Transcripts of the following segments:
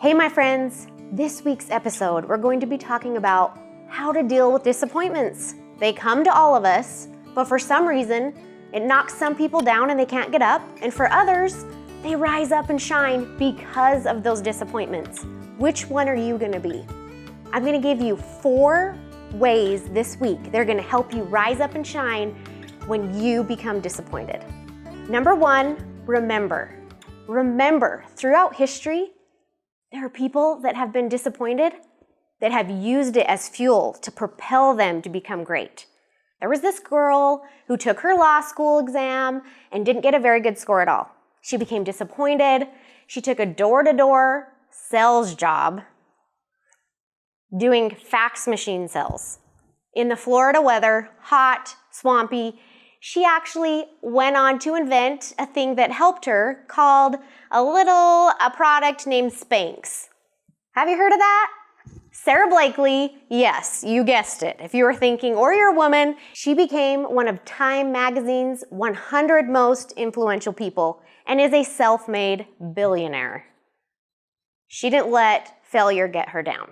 Hey, my friends. This week's episode, we're going to be talking about how to deal with disappointments. They come to all of us, but for some reason, it knocks some people down and they can't get up, and for others, they rise up and shine because of those disappointments. Which one are you going to be? I'm going to give you 4 ways this week they're going to help you rise up and shine when you become disappointed. Number 1, remember. Remember, throughout history, there are people that have been disappointed that have used it as fuel to propel them to become great. There was this girl who took her law school exam and didn't get a very good score at all. She became disappointed. She took a door-to-door sales job doing fax machine sales. In the Florida weather, hot, swampy, she actually went on to invent a thing that helped her called a product named Spanx. Have you heard of that? Sara Blakely, yes, you guessed it. If you were thinking, or you're a woman, she became one of Time Magazine's 100 most influential people and is a self-made billionaire. She didn't let failure get her down.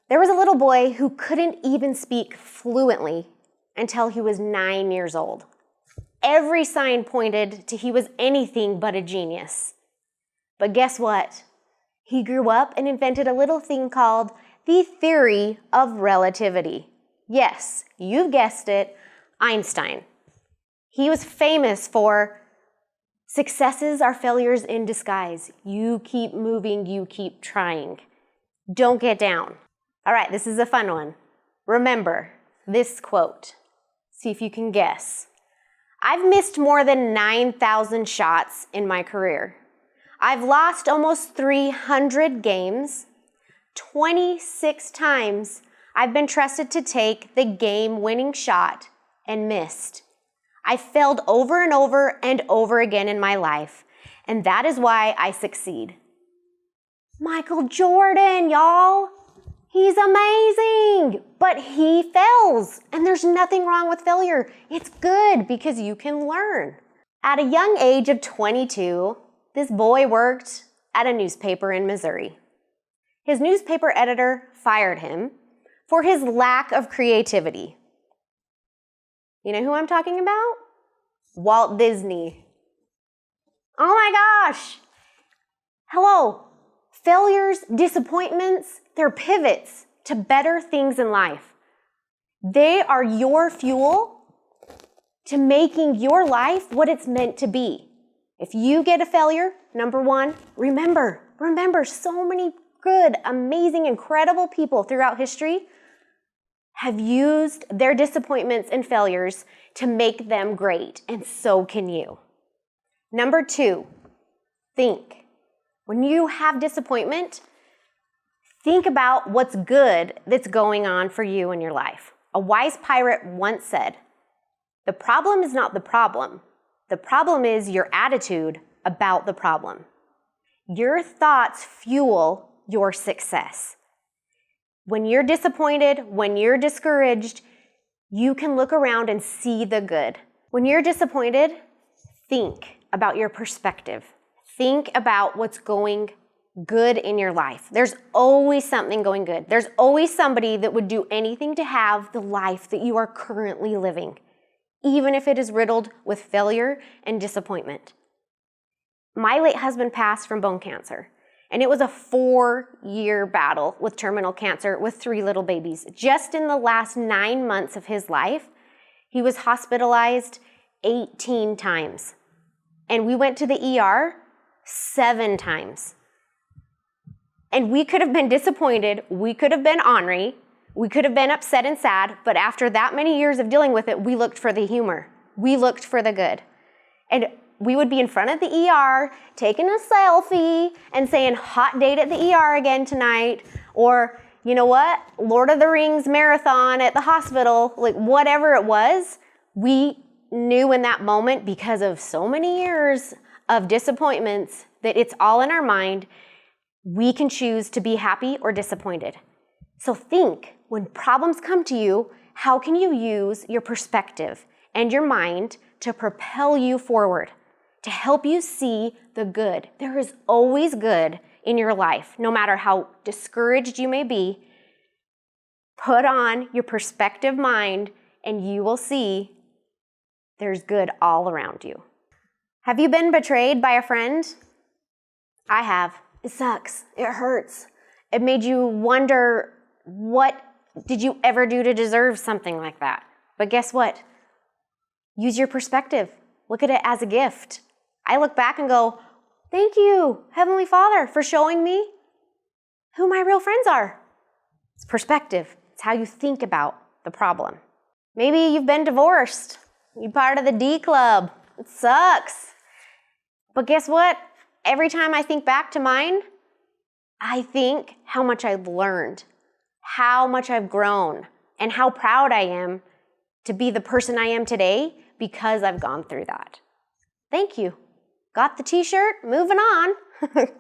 There was a little boy who couldn't even speak fluently until he was 9 years old. Every sign pointed to he was anything but a genius. But guess what? He grew up and invented a little thing called the theory of relativity. Yes, you've guessed it, Einstein. He was famous for successes are failures in disguise. You keep moving, you keep trying. Don't get down. All right, this is a fun one. Remember this quote. See if you can guess. I've missed more than 9,000 shots in my career. I've lost almost 300 games. 26 times I've been trusted to take the game-winning shot and missed. I failed over and over and over again in my life, and that is why I succeed. Michael Jordan, y'all. He's amazing, but he fails, and there's nothing wrong with failure. It's good because you can learn. At a young age of 22, this boy worked at a newspaper in Missouri. His newspaper editor fired him for his lack of creativity. You know who I'm talking about? Walt Disney. Oh my gosh! Hello. Failures, disappointments, they're pivots to better things in life. They are your fuel to making your life what it's meant to be. If you get a failure, number 1, remember so many good, amazing, incredible people throughout history have used their disappointments and failures to make them great, and so can you. Number 2, think. When you have disappointment, think about what's good that's going on for you in your life. A wise pirate once said, "The problem is not the problem. The problem is your attitude about the problem." Your thoughts fuel your success. When you're disappointed, when you're discouraged, you can look around and see the good. When you're disappointed, think about your perspective. Think about what's going good in your life. There's always something going good. There's always somebody that would do anything to have the life that you are currently living, even if it is riddled with failure and disappointment. My late husband passed from bone cancer, and it was a 4-year battle with terminal cancer with 3 little babies. Just in the last 9 months of his life, he was hospitalized 18 times, and we went to the ER 7 times. And we could have been disappointed, we could have been ornery, we could have been upset and sad, but after that many years of dealing with it, we looked for the humor. We looked for the good. And we would be in front of the ER, taking a selfie and saying, hot date at the ER again tonight, or, you know what, Lord of the Rings marathon at the hospital, like whatever it was, we knew in that moment, because of so many years of disappointments, that it's all in our mind. We can choose to be happy or disappointed. So think, when problems come to you, how can you use your perspective and your mind to propel you forward, to help you see the good? There is always good in your life, no matter how discouraged you may be, put on your perspective mind and you will see there's good all around you. Have you been betrayed by a friend? I have. It sucks. It hurts. It made you wonder, what did you ever do to deserve something like that? But guess what? Use your perspective. Look at it as a gift. I look back and go, thank you, Heavenly Father, for showing me who my real friends are. It's perspective. It's how you think about the problem. Maybe you've been divorced. You're part of the D club. It sucks. But guess what? Every time I think back to mine, I think how much I've learned, how much I've grown, and how proud I am to be the person I am today because I've gone through that. Thank you. Got the t-shirt? Moving on.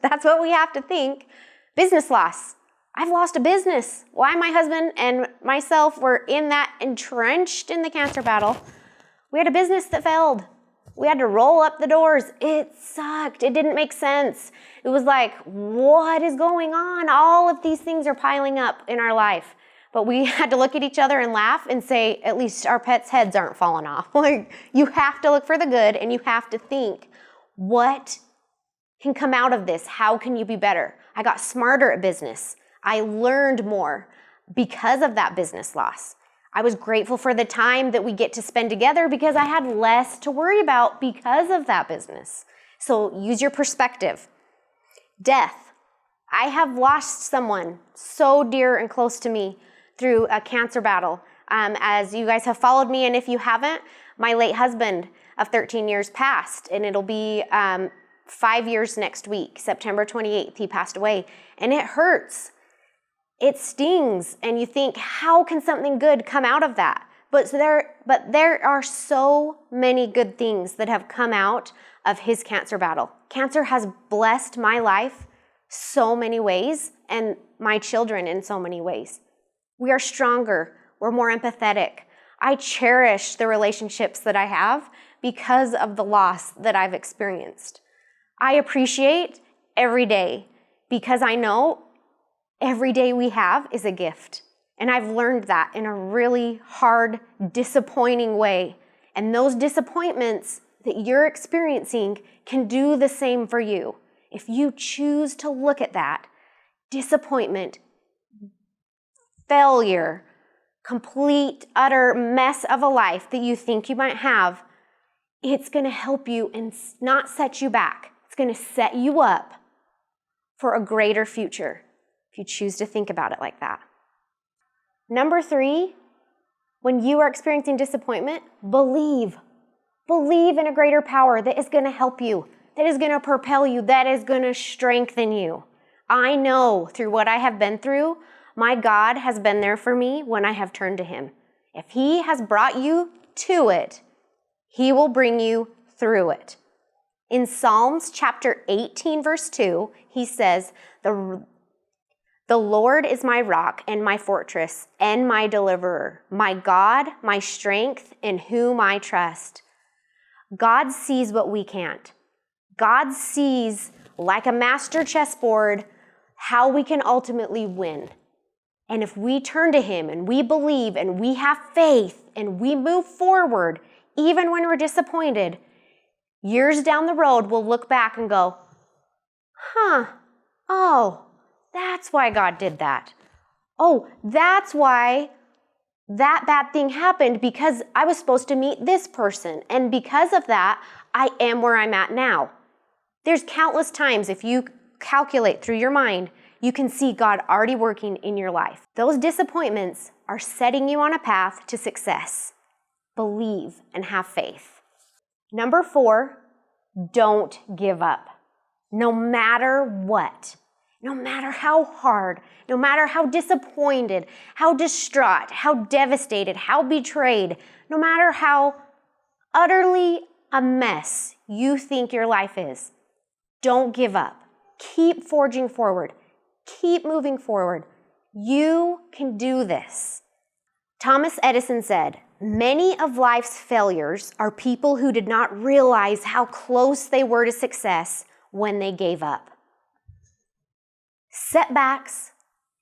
That's what we have to think. Business loss. I've lost a business. Why my husband and myself were in that entrenched in the cancer battle. We had a business that failed. We had to roll up the doors. It sucked. It didn't make sense. It was like, what is going on? All of these things are piling up in our life. But we had to look at each other and laugh and say, at least our pets' heads aren't falling off. Like, you have to look for the good and you have to think, what can come out of this? How can you be better? I got smarter at business. I learned more because of that business loss. I was grateful for the time that we get to spend together because I had less to worry about because of that business. So use your perspective. Death. I have lost someone so dear and close to me through a cancer battle. As you guys have followed me, and if you haven't, my late husband of 13 years passed, and it'll be 5 years next week, September 28th, he passed away, and it hurts. It stings, and you think, how can something good come out of that? But there are so many good things that have come out of his cancer battle. Cancer has blessed my life so many ways, and my children in so many ways. We are stronger. We're more empathetic. I cherish the relationships that I have because of the loss that I've experienced. I appreciate every day because I know every day we have is a gift. And I've learned that in a really hard, disappointing way. And those disappointments that you're experiencing can do the same for you. If you choose to look at that, disappointment, failure, complete, utter mess of a life that you think you might have, it's going to help you and not set you back. It's going to set you up for a greater future if you choose to think about it like that. Number 3, when you are experiencing disappointment, believe. Believe in a greater power that is going to help you, that is going to propel you, that is going to strengthen you. I know through what I have been through, my God has been there for me when I have turned to Him. If He has brought you to it, He will bring you through it. In Psalms chapter 18, verse 2, he says, The Lord is my rock and my fortress and my deliverer, my God, my strength, in whom I trust. God sees what we can't. God sees, like a master chessboard, how we can ultimately win. And if we turn to Him and we believe and we have faith and we move forward, even when we're disappointed, years down the road, we'll look back and go, that's why God did that. Oh, that's why that bad thing happened, because I was supposed to meet this person. And because of that, I am where I'm at now. There's countless times, if you calculate through your mind, you can see God already working in your life. Those disappointments are setting you on a path to success. Believe and have faith. Number 4, don't give up. No matter what. No matter how hard, no matter how disappointed, how distraught, how devastated, how betrayed, no matter how utterly a mess you think your life is, don't give up. Keep forging forward. Keep moving forward. You can do this. Thomas Edison said, "Many of life's failures are people who did not realize how close they were to success when they gave up." Setbacks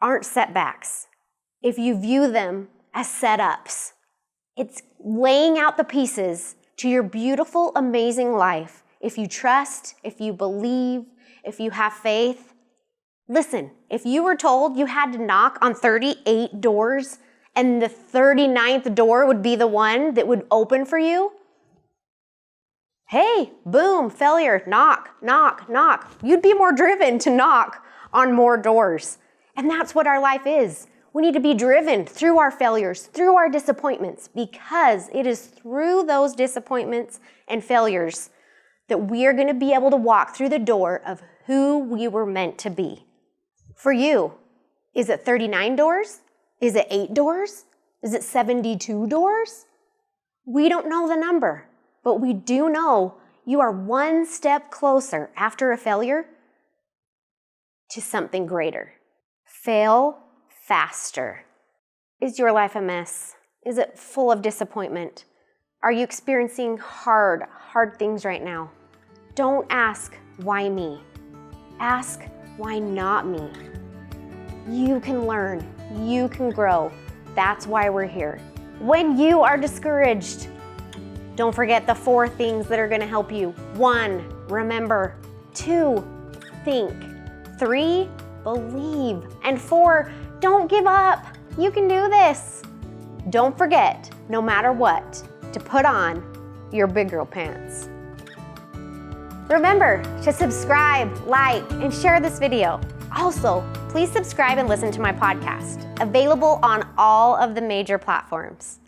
aren't setbacks if you view them as setups. It's laying out the pieces to your beautiful, amazing life if you trust, if you believe, if you have faith. Listen, if you were told you had to knock on 38 doors and the 39th door would be the one that would open for you, hey, boom, failure, knock, knock, knock. You'd be more driven to knock on more doors. And that's what our life is. We need to be driven through our failures, through our disappointments, because it is through those disappointments and failures that we are going to be able to walk through the door of who we were meant to be. For you, is it 39 doors? Is it 8 doors? Is it 72 doors? We don't know the number, but we do know you are one step closer after a failure to something greater. Fail faster. Is your life a mess? Is it full of disappointment? Are you experiencing hard things right now? Don't ask, why me? Ask, why not me? You can learn. You can grow. That's why we're here. When you are discouraged, don't forget the 4 things that are going to help you. 1, remember. 2, think. 3, believe. And 4, don't give up. You can do this. Don't forget, no matter what, to put on your big girl pants. Remember to subscribe, like, and share this video. Also, please subscribe and listen to my podcast, available on all of the major platforms.